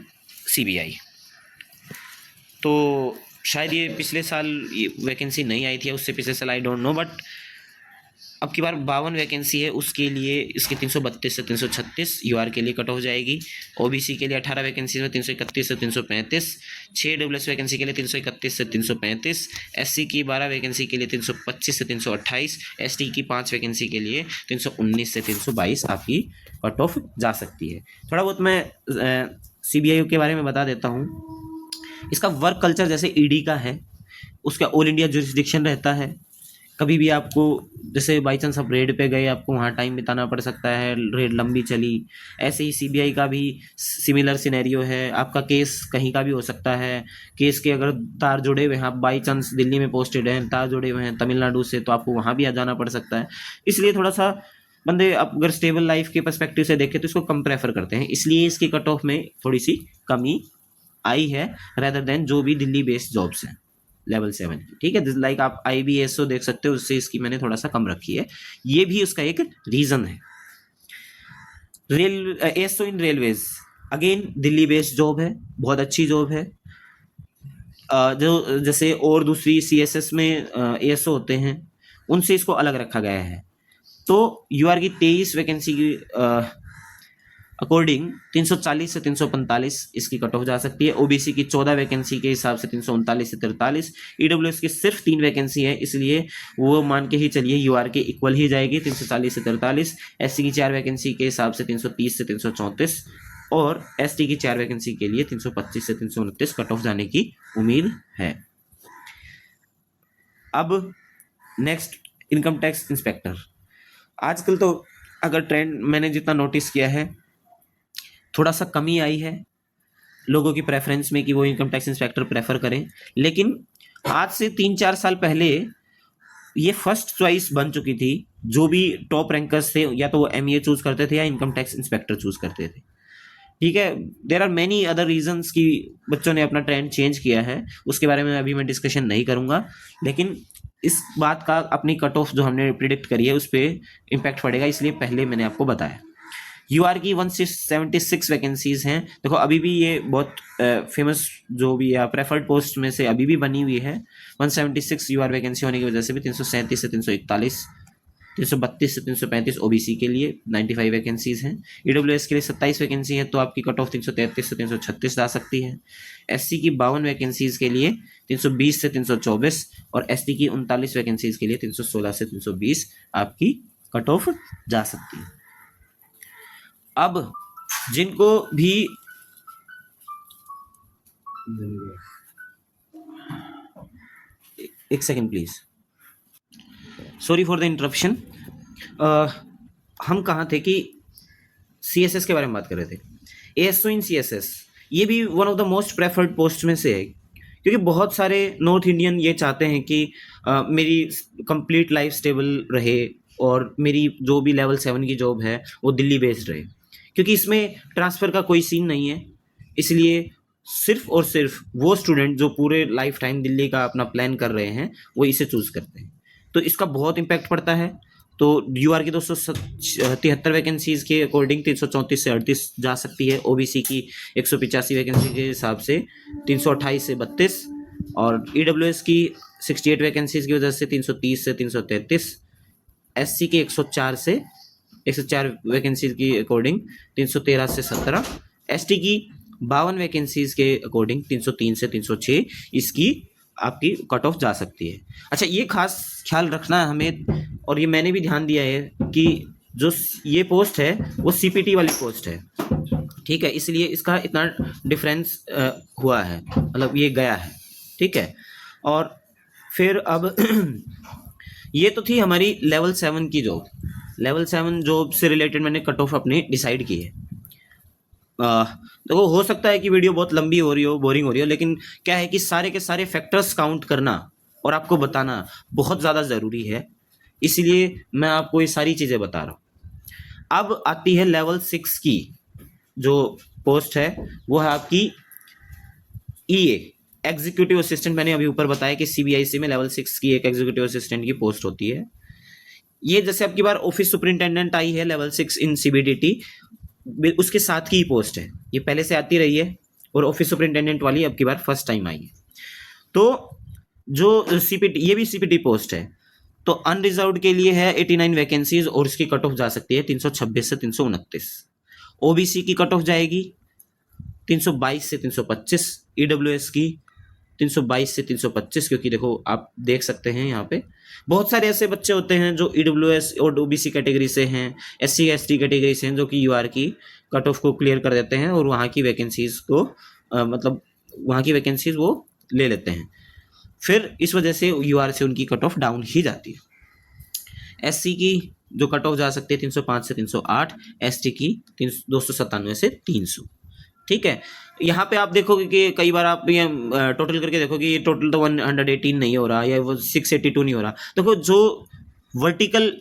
CBI। तो शायद ये पिछले साल ये वैकेंसी नहीं आई थी, उससे पिछले साल आई डोंट नो, बट अब की बार 52 वैकेंसी है, उसके लिए इसकी 332 से 336 UR के लिए कट हो जाएगी। OBC के लिए 18 वैकेंसी में 331 से 335, 6 EWS वैकेंसी के लिए 331 से 335, SC की 12 वैकेंसी के लिए 325 से 328, ST की 5 वैकेंसी के लिए 319 से 322 आपकी कट ऑफ जा सकती है। थोड़ा बहुत मैं CBI के बारे में बता देता हूँ। इसका वर्क कल्चर जैसे ED का है, उसका ऑल इंडिया जुरिस्डिक्शन रहता है। कभी भी आपको, जैसे बाई चांस आप रेड पे गए, आपको वहाँ टाइम बिताना पड़ सकता है, रेड लंबी चली, ऐसे ही CBI का भी सिमिलर सिनेरियो है। आपका केस कहीं का भी हो सकता है, केस के अगर तार जुड़े हुए हैं, आप बाई चांस दिल्ली में पोस्टेड हैं, तार जुड़े हुए हैं तमिलनाडु से, तो आपको वहाँ भी आ जाना पड़ सकता है। इसलिए थोड़ा सा बंदे आप अगर स्टेबल लाइफ के पर्सपेक्टिव से देखें तो इसको कम प्रेफर करते हैं, इसलिए इसकी कट ऑफ में थोड़ी सी कमी आई है, रेदर देन जो भी दिल्ली बेस्ड जॉब्स हैं लेवल 7 की। ठीक है, लाइक आप IB ASO देख सकते हो, उससे इसकी मैंने थोड़ा सा कम रखी है, ये भी उसका एक रीजन है। ASO इन railways, again Delhi based job है, बहुत अच्छी जॉब है। जो जैसे और दूसरी CSS में ASO होते हैं, उनसे इसको अलग रखा गया है। तो UR की 23 वैकेंसी की अकॉर्डिंग 340 से 345 इसकी कट ऑफ जा सकती है। OBC की 14 वैकेंसी के हिसाब से 339 से 43, EWS की सिर्फ 3 वैकेंसी है, इसलिए वो मान के ही चलिए UR के इक्वल ही जाएगी, 340 से 43। SC की 4 वैकेंसी के हिसाब से 330 से 334 और ST की 4 वैकेंसी के लिए 325 से 329 कट ऑफ जाने की उम्मीद है। अब नेक्स्ट, इनकम टैक्स इंस्पेक्टर। आजकल तो अगर ट्रेंड मैंने जितना नोटिस किया है, थोड़ा सा कमी आई है लोगों की प्रेफरेंस में कि वो इनकम टैक्स इंस्पेक्टर प्रेफर करें, लेकिन आज से 3-4 साल पहले ये फर्स्ट चॉइस बन चुकी थी। जो भी टॉप रैंकर्स थे, या तो वो MA चूज करते थे या इनकम टैक्स इंस्पेक्टर चूज करते थे। ठीक है, there are many other reasons कि बच्चों ने अपना ट्रेंड चेंज किया है, उसके बारे में अभी मैं डिस्कशन नहीं करूंगा, लेकिन इस बात का अपनी कट ऑफ जो हमने प्रिडिक्ट करी है उस पर इम्पैक्ट पड़ेगा, इसलिए पहले मैंने आपको बताया। UR की 176 वैकेंसीज हैं। देखो अभी भी ये बहुत फेमस जो भी या प्रेफर्ड पोस्ट में से अभी भी बनी हुई है। 176 UR वैकेंसी होने की वजह से भी 337 से 341, 332 से 335 OBC के लिए 95 वैकेंसीज हैं। EWS के लिए 27 वैकेंसी है, तो आपकी कट ऑफ 333 से 336 जा सकती है। SC की 52 वैकेंसीज के लिए 320 से 324 और ST की 39 वैकेंसीज के लिए 316 से 320 आपकी कट ऑफ जा सकती है। अब जिनको भी एक second please, sorry for the interruption. हम कहाँ थे कि CSS के बारे में बात कर रहे थे। ASO इन CSS ये भी one of the most preferred post में से है, क्योंकि बहुत सारे नॉर्थ इंडियन ये चाहते हैं कि मेरी कंप्लीट लाइफ स्टेबल रहे और मेरी जो भी लेवल 7 की जॉब है वो दिल्ली बेस्ड रहे, क्योंकि इसमें ट्रांसफ़र का कोई सीन नहीं है। इसलिए सिर्फ और सिर्फ वो स्टूडेंट जो पूरे लाइफ टाइम दिल्ली का अपना प्लान कर रहे हैं वो इसे चूज़ करते हैं। तो इसका बहुत इम्पैक्ट पड़ता है। तो यूआर की 273 वैकेंसीज़ के अकॉर्डिंग 334 से 38 जा सकती है। ओबीसी की 185 वैकेंसी के हिसाब से 328 से 32, और ईडब्ल्यूएस की 68 वैकेंसीज़ की वजह से 330 से 333, एससी के 104 से 104 वैकेंसीज की अकॉर्डिंग 313 से 17, एसटी की 52 वैकेंसीज के अकॉर्डिंग 303 से 306 इसकी आपकी कट ऑफ जा सकती है। अच्छा, ये खास ख्याल रखना है हमें, और ये मैंने भी ध्यान दिया है कि जो ये पोस्ट है वो सीपीटी वाली पोस्ट है, ठीक है, इसलिए इसका इतना डिफरेंस हुआ है, मतलब ये गया है, ठीक है। और फिर अब ये तो थी हमारी लेवल 7 की जॉब। लेवल 7 जॉब से रिलेटेड मैंने कट ऑफ अपनी डिसाइड की है। देखो, हो सकता है कि वीडियो बहुत लंबी हो रही हो, बोरिंग हो रही हो, लेकिन क्या है कि सारे के सारे फैक्टर्स काउंट करना और आपको बताना बहुत ज़्यादा ज़रूरी है, इसलिए मैं आपको ये सारी चीज़ें बता रहा हूँ। अब आती है लेवल 6 की जो पोस्ट है, वो है आपकी ईए, एग्जीक्यूटिव असिस्टेंट। मैंने अभी ऊपर बताया कि सीबीआईसी में लेवल 6 की एक एग्जीक्यूटिव असिस्टेंट की पोस्ट होती है। ये जैसे अब की बार ऑफिस सुपरिंटेंडेंट आई है लेवल 6 इन सीबीडीटी, उसके साथ की पोस्ट है, ये पहले से आती रही है, और ऑफिस सुपरिंटेंडेंट वाली अब की बार फर्स्ट टाइम आई है। तो जो सीपीटी, ये भी सीपीटी पोस्ट है, तो अनरिजर्व्ड के लिए है 89 वैकेंसीज, और इसकी कट ऑफ जा सकती है 326 से 329। ओबीसी की कट ऑफ जाएगी 322 से 325, ईडब्ल्यूएस की 322 से 325, क्योंकि देखो आप देख सकते हैं यहाँ पे बहुत सारे ऐसे बच्चे होते हैं जो ईडब्ल्यूएस और ओबीसी कैटेगरी से हैं, एससी एसटी कैटेगरी से हैं, जो कि यूआर की कट ऑफ को क्लियर कर देते हैं और वहाँ की वैकेंसीज को मतलब वहाँ की वैकेंसीज वो ले लेते हैं। फिर इस वजह से यूआर से उनकी कट ऑफ डाउन ही जाती है। एससी की जो कट ऑफ जा सकती है 305 से 308, एसटी की 297 से 300, ठीक है। यहाँ पे आप देखोगे कि कई बार आप ये टोटल करके देखोगे, ये टोटल तो 118 नहीं हो रहा, या वो 682 नहीं हो रहा। देखो, जो वर्टिकल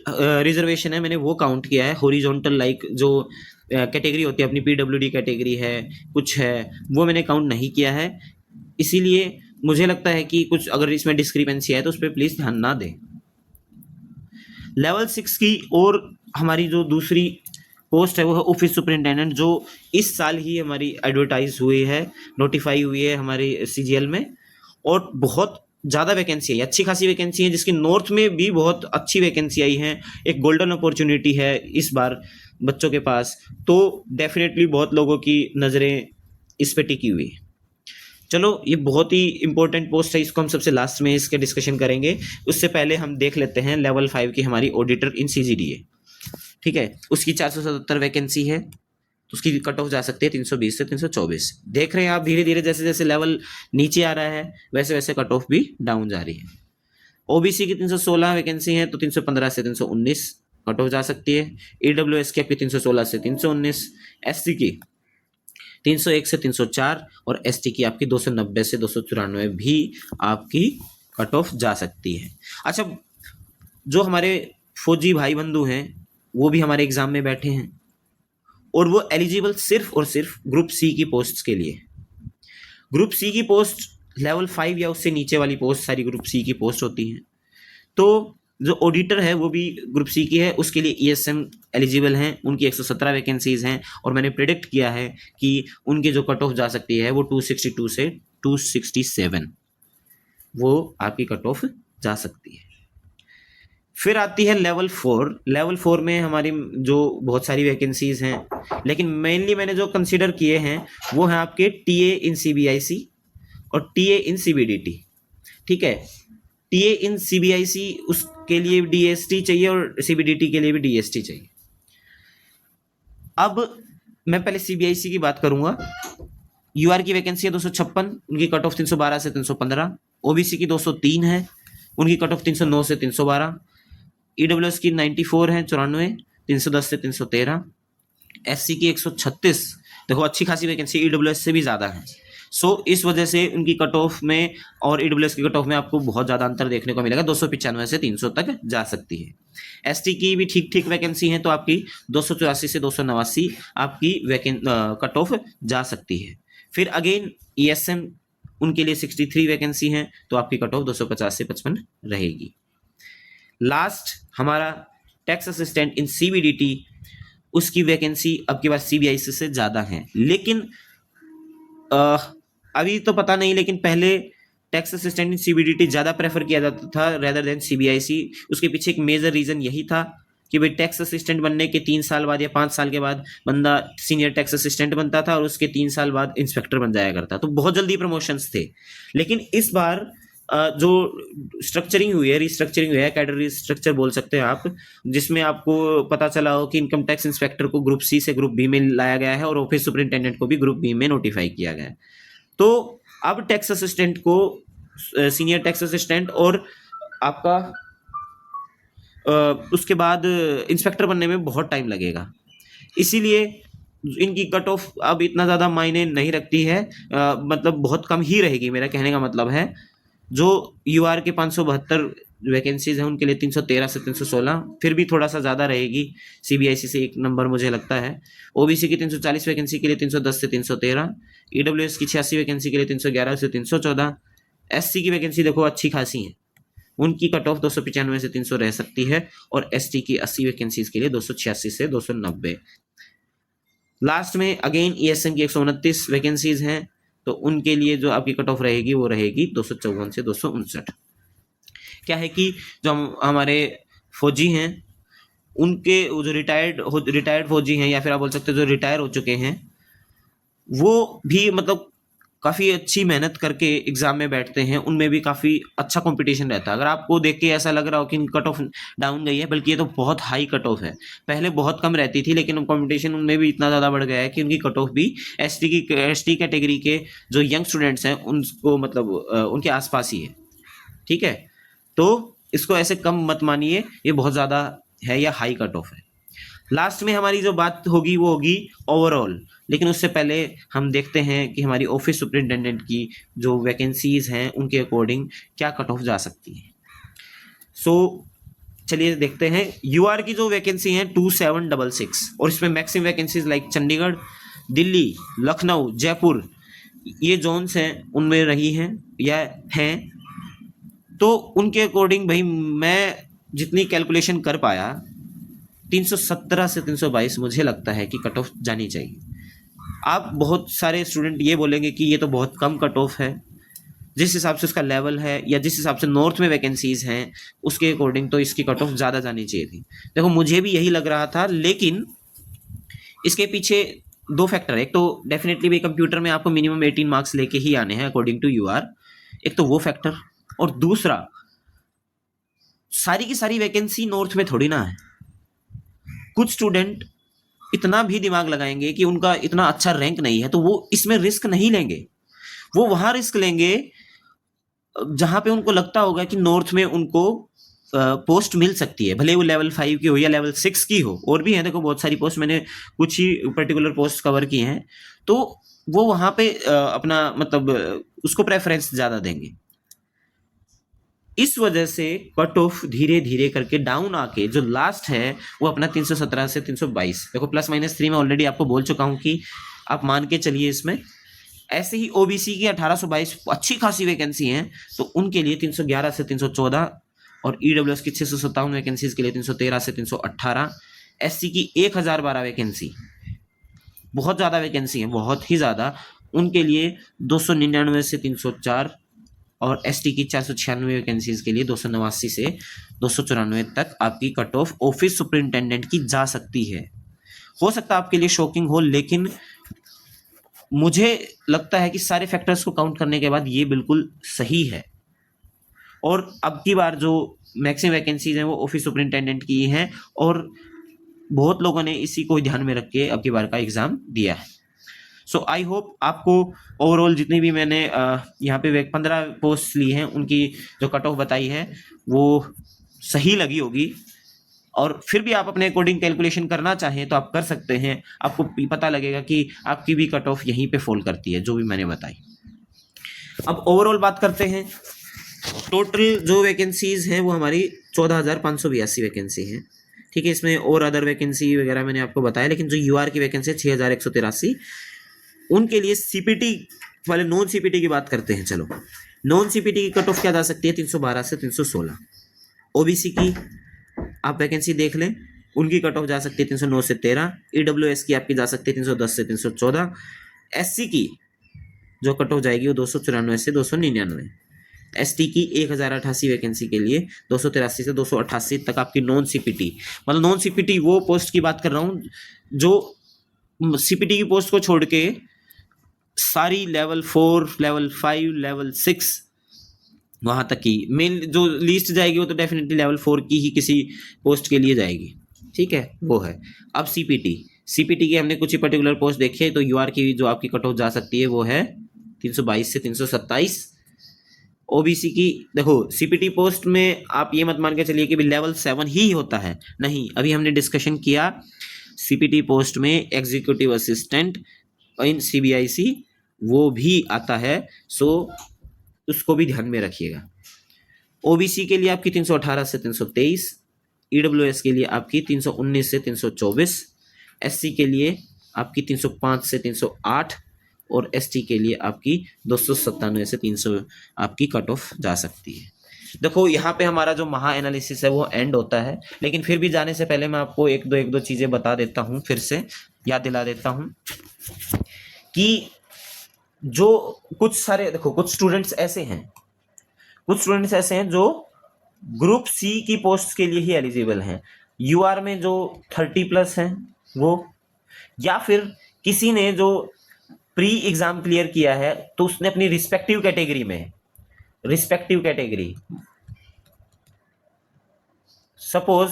रिजर्वेशन है मैंने वो काउंट किया है, हॉरिजॉन्टल लाइक जो कैटेगरी होती है अपनी पीडब्ल्यूडी कैटेगरी है, कुछ है, वो मैंने काउंट नहीं किया है। इसीलिए मुझे लगता है कि कुछ अगर इसमें डिस्क्रिपेंसी है तो उस पर प्लीज़ ध्यान ना दें। लेवल 6 की और हमारी जो दूसरी पोस्ट है वो है ऑफिस सुपरिंटेंडेंट, जो इस साल ही हमारी एडवर्टाइज हुई है, नोटिफाई हुई है हमारी सीजीएल में, और बहुत ज़्यादा वैकेंसी है, अच्छी खासी वैकेंसी है, जिसकी नॉर्थ में भी बहुत अच्छी वैकेंसी आई है। एक गोल्डन अपॉर्चुनिटी है इस बार बच्चों के पास, तो डेफिनेटली बहुत लोगों की नज़रें इस पे टिकी हुई है। चलो, ये बहुत ही इंपॉर्टेंट पोस्ट है, इसको हम सबसे लास्ट में इसके डिस्कशन करेंगे। उससे पहले हम देख लेते हैं लेवल 5 की हमारी ऑडिटर इन सीजीडीए, ठीक है। उसकी 477 वैकेंसी है, तो उसकी कट ऑफ जा सकती है 320 से 324। देख रहे हैं आप, धीरे धीरे जैसे जैसे लेवल नीचे आ रहा है वैसे वैसे कट ऑफ भी डाउन जा रही है। ओबीसी की 316 वैकेंसी है, तो 315 से 319 कट ऑफ जा सकती है। ईडब्ल्यूएस की आपकी 316 से 319, एससी की 301 से 304, और एसटी की आपकी 290 से 294 भी आपकी कट ऑफ जा सकती है। अच्छा, जो हमारे फौजी भाई बंधु हैं वो भी हमारे एग्जाम में बैठे हैं, और वो एलिजिबल सिर्फ और सिर्फ ग्रुप सी की पोस्ट्स के लिए। ग्रुप सी की पोस्ट लेवल 5 या उससे नीचे वाली पोस्ट सारी ग्रुप सी की पोस्ट होती हैं। तो जो ऑडिटर है वो भी ग्रुप सी की है, उसके लिए ईएसएम एलिजिबल हैं, उनकी 117 वैकेंसीज हैं, और मैंने प्रेडिक्ट किया है कि उनकी जो कट ऑफ जा सकती है वो 262 से 267 वो आपकी कट ऑफ जा सकती है। फिर आती है लेवल 4। लेवल 4 में हमारी जो बहुत सारी वैकेंसीज हैं, लेकिन मेनली मैंने जो कंसीडर किए हैं वो हैं आपके टीए इन सीबीआईसी और टीए इन सीबीडीटी, ठीक है। टीए इन सीबीआईसी उसके लिए डीएसटी चाहिए और सीबीडीटी के लिए भी डीएसटी चाहिए। अब मैं पहले सीबीआईसी की बात करूंगा। यूआर की वैकेंसी है 256, उनकी कट ऑफ 312 से 315। ओबीसी की 203 है, उनकी कट ऑफ 309 से 312। ईडब्ल्यूएस की 94 है, 94, 310 से 313। एससी की 136, देखो अच्छी खासी वैकेंसी ईडब्ल्यूएस से भी ज़्यादा है, सो इस वजह से उनकी कट ऑफ में और ईडब्ल्यूएस की कट ऑफ में आपको बहुत ज़्यादा अंतर देखने को मिलेगा, 295 से 300 तक जा सकती है। एसटी की भी ठीक ठीक वैकेंसी है, तो आपकी 284 से 289 आपकी कट ऑफ जा सकती है। फिर अगेन ईएसएम उनके लिए 63 वैकेंसी हैं, तो आपकी कट ऑफ 250 से 55 रहेगी। लास्ट हमारा टैक्स असिस्टेंट इन सीबीडीटी, उसकी वैकेंसी अब की बार सीबीआईसी से ज़्यादा है, लेकिन अभी तो पता नहीं, लेकिन पहले टैक्स असिस्टेंट इन सीबीडीटी ज़्यादा प्रेफर किया जाता था रेदर देन सीबीआईसी। उसके पीछे एक मेजर रीज़न यही था कि भाई टैक्स असिस्टेंट बनने के 3 साल बाद या 5 साल के बाद बंदा सीनियर टैक्स असिस्टेंट बनता था और उसके 3 साल बाद इंस्पेक्टर बन जाया करता, तो बहुत जल्दी प्रमोशंस थे। लेकिन इस बार जो स्ट्रक्चरिंग हुई है, रिस्ट्रक्चरिंग हुई है, कैडर रिस्ट्रक्चर बोल सकते हैं आप, जिसमें आपको पता चला हो कि इनकम टैक्स इंस्पेक्टर को ग्रुप सी से ग्रुप बी में लाया गया है और ऑफिस सुपरिंटेंडेंट को भी ग्रुप बी में नोटिफाई किया गया है। तो अब टैक्स असिस्टेंट को सीनियर टैक्स असिस्टेंट और आपका उसके बाद इंस्पेक्टर बनने में बहुत टाइम लगेगा, इसीलिए इनकी कट ऑफ अब इतना ज़्यादा मायने नहीं रखती है, मतलब बहुत कम ही रहेगी। मेरा कहने का मतलब है जो यूआर के 572 वैकेंसीज हैं उनके लिए 313 से 316 फिर भी थोड़ा सा ज़्यादा रहेगी, सीबीआईसी से 1 नंबर मुझे लगता है। ओबीसी की 340 वैकेंसी के लिए 310 से 313, ईडब्ल्यूएस की 86 वैकेंसी के लिए 311 से 314, एससी की वैकेंसी देखो अच्छी खासी है, उनकी कट ऑफ 295 से 300 रह सकती है, और एसटी की 80 वैकेंसीज के लिए 286 से 290। लास्ट में अगेन ईएसएम की 129 वैकेंसीज हैं, तो उनके लिए जो आपकी कट ऑफ रहेगी वो रहेगी 254 से 259। क्या है कि जो हमारे फौजी हैं उनके जो रिटायर्ड फौजी हैं, या फिर आप बोल सकते हो जो रिटायर हो चुके हैं, वो भी मतलब काफ़ी अच्छी मेहनत करके एग्जाम में बैठते हैं, उनमें भी काफ़ी अच्छा कंपटीशन रहता है। अगर आपको देख के ऐसा लग रहा हो कि कट ऑफ डाउन गई है, बल्कि ये तो बहुत हाई कट ऑफ है, पहले बहुत कम रहती थी, लेकिन कंपटीशन उनमें भी इतना ज़्यादा बढ़ गया है कि उनकी कट ऑफ भी एसटी कैटेगरी के जो यंग स्टूडेंट्स हैं उनको मतलब उनके आसपास ही है। ठीक है, तो इसको ऐसे कम मत मानिए, ये बहुत ज़्यादा है या हाई कट ऑफ है। लास्ट में हमारी जो बात होगी वो होगी ओवरऑल, लेकिन उससे पहले हम देखते हैं कि हमारी ऑफिस सुपरिटेंडेंट की जो वैकेंसीज हैं उनके अकॉर्डिंग क्या कट ऑफ जा सकती है। सो चलिए देखते हैं। यूआर की जो वैकेंसी है 2766, और इसमें maximum vacancies like Chandigarh, Delhi, Lucknow, Jaipur, ये जोन्स हैं उनमें रही हैं या हैं। तो उनके अकॉर्डिंग भाई मैं जितनी कैलकुलेशन कर पाया 317 से 322 मुझे लगता है कि कट ऑफ जानी चाहिए। आप बहुत सारे स्टूडेंट ये बोलेंगे कि ये तो बहुत कम कट ऑफ है, जिस हिसाब से उसका लेवल है या जिस हिसाब से नॉर्थ में वैकेंसीज हैं उसके अकॉर्डिंग तो इसकी कट ऑफ ज़्यादा जानी चाहिए थी। देखो मुझे भी यही लग रहा था, लेकिन इसके पीछे 2 फैक्टर है। एक तो डेफिनेटली भी कंप्यूटर में आपको मिनिमम 18 मार्क्स लेके ही आने हैं अकॉर्डिंग टू यूआर, एक तो वो फैक्टर, और दूसरा सारी की सारी वैकेंसी नॉर्थ में थोड़ी ना है। कुछ स्टूडेंट इतना भी दिमाग लगाएंगे कि उनका इतना अच्छा रैंक नहीं है तो वो इसमें रिस्क नहीं लेंगे, वो वहां रिस्क लेंगे जहां पे उनको लगता होगा कि नॉर्थ में उनको पोस्ट मिल सकती है, भले वो लेवल 5 की हो या लेवल 6 की हो। और भी है, देखो बहुत सारी पोस्ट, मैंने कुछ ही पर्टिकुलर पोस्ट कवर की हैं, तो वो वहां पे अपना मतलब उसको प्रेफरेंस ज़्यादा देंगे। इस वजह से कट ऑफ धीरे धीरे करके डाउन आके जो लास्ट है वो अपना 317 से 322, देखो +-3 में ऑलरेडी आपको बोल चुका हूं कि आप मान के चलिए इसमें। ऐसे ही ओबीसी की 1822 अच्छी खासी वैकेंसी हैं, तो उनके लिए 311 से 314, और ईडब्ल्यूएस की 657 वैकेंसीज के लिए 313 से 318, एससी की 1012 वैकेंसी, बहुत ज़्यादा वैकेंसी है, बहुत ही ज़्यादा, उनके लिए 299 से 304, और एसटी की 496 वैकेंसीज के लिए 289 से 294 तक आपकी कट ऑफ ऑफिस सुपरिंटेंडेंट की जा सकती है। हो सकता है आपके लिए शॉकिंग हो, लेकिन मुझे लगता है कि सारे फैक्टर्स को काउंट करने के बाद ये बिल्कुल सही है। और अब की बार जो मैक्सिमम वैकेंसीज हैं वो ऑफिस सुपरिंटेंडेंट की हैं, और बहुत लोगों ने इसी को ध्यान में रख के अब की बार का एग्ज़ाम दिया है। सो आई होप आपको ओवरऑल जितनी भी मैंने यहाँ पे 15 पोस्ट ली हैं उनकी जो कट ऑफ बताई है वो सही लगी होगी, और फिर भी आप अपने अकॉर्डिंग कैलकुलेशन करना चाहें तो आप कर सकते हैं, आपको पता लगेगा कि आपकी भी कट ऑफ यहीं पे फॉल करती है जो भी मैंने बताई। अब ओवरऑल बात करते हैं। टोटल जो वैकेंसीज हैं वो हमारी 14,582 वैकेंसी हैं, ठीक है। इसमें और अदर वैकेंसी वगैरह मैंने आपको बताया, लेकिन जो यूआर की वैकेंसी है 6,183, उनके लिए सीपीटी वाले नॉन सीपीटी की बात करते हैं। चलो, नॉन सीपीटी की कट ऑफ क्या जा सकती है? 312 से 316। ओबीसी की आप वैकेंसी देख लें, उनकी कट ऑफ जा सकती है 309 से 13। ईडब्ल्यूएस की आपकी जा सकती है 310 से 314। एससी की जो कट ऑफ जाएगी वो 294 से 299। एसटी की 1088 वैकेंसी के लिए 283 से 288 तक आपकी नॉन सीपीटी, मतलब नॉन सीपीटी वो पोस्ट की बात कर रहा हूँ जो सीपीटी की पोस्ट को छोड़ के सारी लेवल 4, लेवल 5, लेवल 6 वहां तक की मेन जो लिस्ट जाएगी वो तो डेफिनेटली लेवल 4 की ही किसी पोस्ट के लिए जाएगी, ठीक है, वो है। अब सीपीटी की हमने कुछ ही पर्टिकुलर पोस्ट देखी है, तो यूआर की जो आपकी कट ऑफ जा सकती है वो है 322 से 327। ओबीसी की देखो, सीपीटी पोस्ट में आप ये मत मान के चलिए कि भी लेवल 7 ही होता है, नहीं। अभी हमने डिस्कशन किया सीपीटी पोस्ट में एग्जीक्यूटिव असिस्टेंट इन सीबीआईसी वो भी आता है, सो उसको भी ध्यान में रखिएगा। ओबीसी के लिए आपकी 318 से 323, ईडब्ल्यूएस के लिए आपकी 319 से 324, एससी के लिए आपकी 305 से 308 और एसटी के लिए आपकी 297 से 300 आपकी कट ऑफ जा सकती है। देखो, यहाँ पे हमारा जो महा एनालिसिस है वो एंड होता है, लेकिन फिर भी जाने से पहले मैं आपको एक दो चीज़ें बता देता हूँ, फिर से याद दिला देता हूँ कि जो कुछ सारे देखो कुछ स्टूडेंट्स ऐसे हैं जो ग्रुप सी की पोस्ट के लिए ही एलिजिबल हैं। यूआर में जो 30+ हैं वो, या फिर किसी ने जो प्री एग्जाम क्लियर किया है तो उसने अपनी रिस्पेक्टिव कैटेगरी सपोज,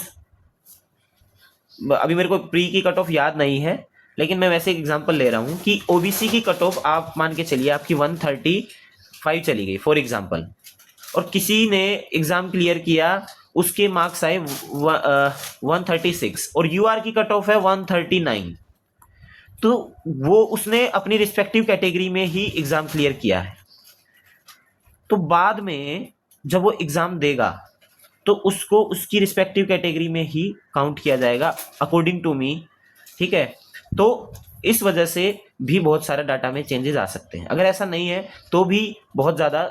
अभी मेरे को प्री की कट ऑफ याद नहीं है, लेकिन मैं वैसे एग्जांपल ले रहा हूं कि ओबीसी की कट ऑफ आप मान के चलिए आपकी 135 चली गई फॉर एग्जांपल, और किसी ने एग्जाम क्लियर किया उसके मार्क्स आए 136 और यूआर की कट ऑफ है 139, तो वो उसने अपनी रिस्पेक्टिव कैटेगरी में ही एग्जाम क्लियर किया है। तो बाद में जब वो एग्जाम देगा तो उसको उसकी रिस्पेक्टिव कैटेगरी में ही काउंट किया जाएगा अकॉर्डिंग टू मी, ठीक है। तो इस वजह से भी बहुत सारे डाटा में चेंजेस आ सकते हैं। अगर ऐसा नहीं है तो भी बहुत ज़्यादा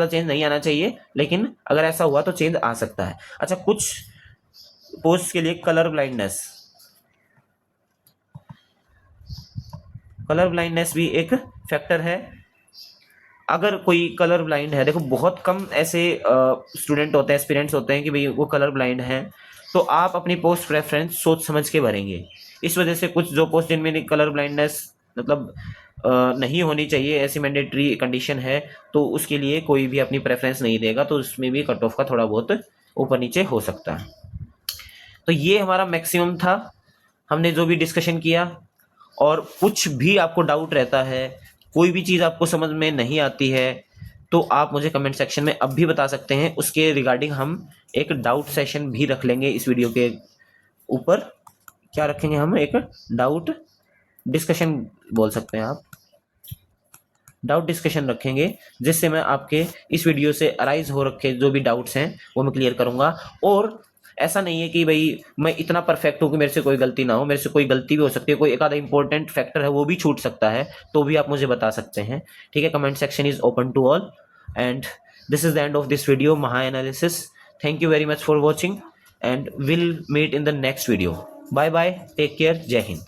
चेंज नहीं आना चाहिए, लेकिन अगर ऐसा हुआ तो चेंज आ सकता है। अच्छा, कुछ पोस्ट के लिए कलर ब्लाइंडनेस भी एक फैक्टर है। अगर कोई कलर ब्लाइंड है, देखो बहुत कम ऐसे स्टूडेंट होते हैं, एस्पिरेंट्स होते हैं कि भाई वो कलर ब्लाइंड हैं, तो आप अपनी पोस्ट प्रेफरेंस सोच समझ के भरेंगे। इस वजह से कुछ जो पोस्ट जिनमें कलर ब्लाइंडनेस मतलब नहीं होनी चाहिए, ऐसी मैंडेटरी कंडीशन है, तो उसके लिए कोई भी अपनी प्रेफरेंस नहीं देगा, तो उसमें भी कट ऑफ का थोड़ा बहुत ऊपर नीचे हो सकता है। तो ये हमारा मैक्सिमम था, हमने जो भी डिस्कशन किया। और कुछ भी आपको डाउट रहता है, कोई भी चीज़ आपको समझ में नहीं आती है, तो आप मुझे कमेंट सेक्शन में अब भी बता सकते हैं। उसके रिगार्डिंग हम एक डाउट सेशन भी रख लेंगे इस वीडियो के ऊपर। क्या रखेंगे हम? एक डाउट डिस्कशन बोल सकते हैं आप, डाउट डिस्कशन रखेंगे, जिससे मैं आपके इस वीडियो से अराइज हो रखे जो भी डाउट्स हैं वो मैं क्लियर करूँगा। और ऐसा नहीं है कि भाई मैं इतना परफेक्ट हूँ कि मेरे से कोई गलती ना हो, मेरे से कोई गलती भी हो सकती है, कोई एक आधा इंपॉर्टेंट फैक्टर है वो भी छूट सकता है, तो भी आप मुझे बता सकते हैं, ठीक है। Comment section is open to all and this is the end of this video Maha analysis. Thank you very much for watching and will meet in the next video. Bye bye, take care, Jai Hind.